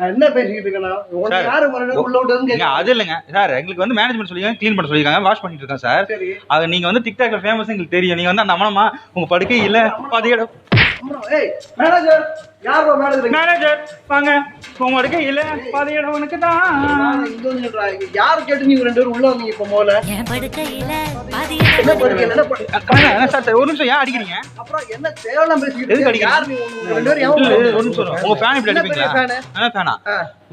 என்ன பேசிக்கிட்டு இருக்கேன் யாரு உள்ள விட்டதுன்னு அது இல்லைங்க சார். எங்களுக்கு வந்து மேனேஜ்மெண்ட் சொல்லிருக்காங்க, க்ளீன் பண்ண சொல்லிருக்காங்க, வாஷ் பண்ணிட்டு இருக்கேன் சார். அது நீங்க வந்து டிக்டாக்ல ஃபேமஸ் எங்களுக்கு தெரியும். நீங்க வந்து அந்த அம்மா உங்க படுக்கை இல்ல பாதியோட மேனேஜர் யாரோ மேனேஜர் வாங்க உங்க படுக்கை இல்ல பாதியோட உனக்கு தான் யாரு கேட்டு நீங்க 2 பேரும் உள்ள வந்தீங்க இப்ப முதல்ல சார். ஒரு நிமிஷம் ஏன் அடிக்கிறீங்க? அப்புறம் என்ன தேவலாம் பேசிக்கிட்டு எதுக்கு அடிக்கிறீங்க? ஒரு நிமிஷம் உங்க ஃபேன் இப்படி அடிப்பீங்களா? ஃபேனா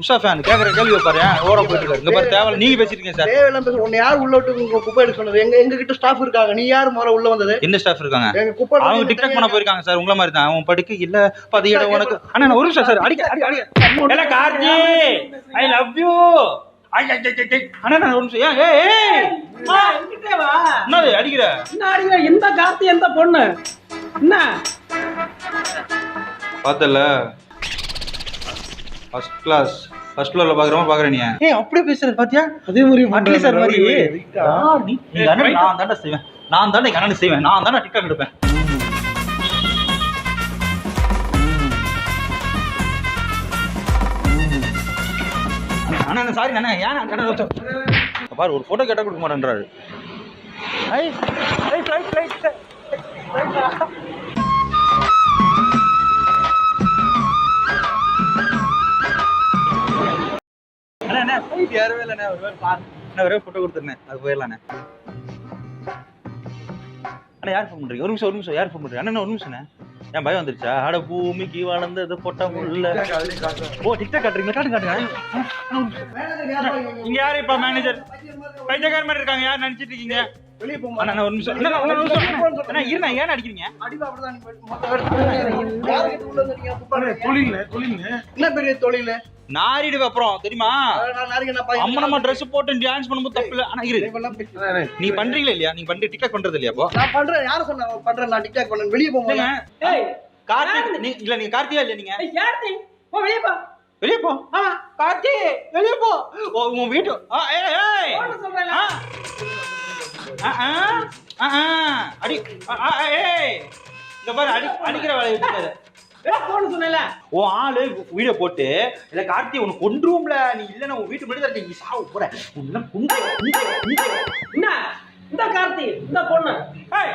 உஷா ஃபேன் கேக்குற கேள்வி பாரு. ஓர போயிட்டு இருக்காரு. இங்க பாரு தேவல நீங்க பேசிட்டீங்க சார். தேவலாம் பேச உன்னை யார் உள்ள விட்டு உங்க குப்பை எடுக்க சொன்னது? எங்க கிட்ட ஸ்டாஃப் இருக்காங்க. நீ யார் முதல்ல உள்ள வந்தது? என்ன ஸ்டாஃப் இருக்காங்க? அவங்க டிக்டாக் பண்ண போயிருக்காங்க சார். உங்கள மாதிரி தான். அவன் படுக்கை இல்ல பாதியோட உனக்கு. அண்ணா ஒரு நிமிஷம் சார். அடிக்க இல்ல கார்த்தி ஐ லவ் யூ. அண்ணா ஒரு நிமிஷம். ஏய் என்கிட்ட வா. என்னது அடிக்கிற? என்ன அடிக்கிற? எந்த கார்த்தி எந்த பொண்ணு? என்ன பார்த்தல ஃபர்ஸ்ட் கிளாஸ் ஃபர்ஸ்ட் ஃப்ளோர்ல பாக்குறோமா பாக்குற நீ? ஏய் அப்படியே பேசுறது பாத்தியா? அதே மாதிரி அட்லி சார் மாதிரி. நீ அண்ணன் நான் தான்டா செய்வேன். நான் தான்டா எங்க அண்ணன் செய்வேன். நான் தான்டா டிக்டாக் எடுப்பேன். அண்ணா சாரி அண்ணா. ஏன் அண்ணா பாரு ஒரு போட்டோ கேட்டா கொடுக்க மாட்டேன்றாரு. ஃளைட் அண்ணா யாரவே இல்லைண்ணே. ஒரே போட்டோ கொடுத்துருந்தேன் அது போயிடலாண்ணே. அண்ணா யார் ஃபோன் பண்றீங்க? ஒரு நிமிஷம் யார் ஃபோன் பண்றீங்க? அண்ணா ஒரு நிமிஷம்ண்ணே. ஏன் பயம் வந்துருச்சா? ஆட பூமிக்கு வளர்ந்தது போட்டா உள்ள. ஓ டிக்டாக் காட்டுறீங்களா? காட்டுங்க. இங்க யாரு இப்ப மேனேஜர்? பைத்தியக்கார மாதிரி இருக்காங்க. யார் நினைச்சிட்டு இருக்கீங்க? வெளிய போ. அண்ணா ஒரு நிமிஷம். அண்ணா இருங்க. ஏன் அடிக்கிறீங்க? அடிபா அப்படிதான் நீ யாரு கிட்ட உள்ள வந்தீங்க? தொழில்ல என்ன பெரிய தொழில்? நாரிடு அப்புறம் தெரியுமா? நான் நாரிங்க நான் அம்மனமா Dress போட்டு டான்ஸ் பண்ணும்போது தப்பு இல்ல. ஆனா இரு நீ பண்றீங்களா இல்லையா? நீ பண்ற டிக்டாக் பண்றது இல்லையா? அப்போ நான் பண்றேன். யார சொன்னா பண்றேன்? நான் டிக்டாக் பண்ணேன். வெளிய போங்க. ஏய் கார்த்தி நீ இல்ல நீங்க கார்த்தியா இல்ல நீங்க? ஏய் யார் நீ? போ வெளிய போ. வெளிய போ. கார்த்தி வெளிய போ. உன் வீட்டு ஏய் போன்னு சொல்றேன். அடி ஏய் இங்க பாரு அடிக்கிற வேலைய விட்டுறாத. போன்னு சொன்னேல. ஓ ஆளு வீடியோ போட்டு இல்ல கார்த்தி உனக்கு கொன்றும்ல. நீ இல்லனா உன் வீட்டு முன்னாடி நீ சாவு போற. உன்ன என்ன இந்த கார்த்தி இந்த பொண்ணு? ஏய்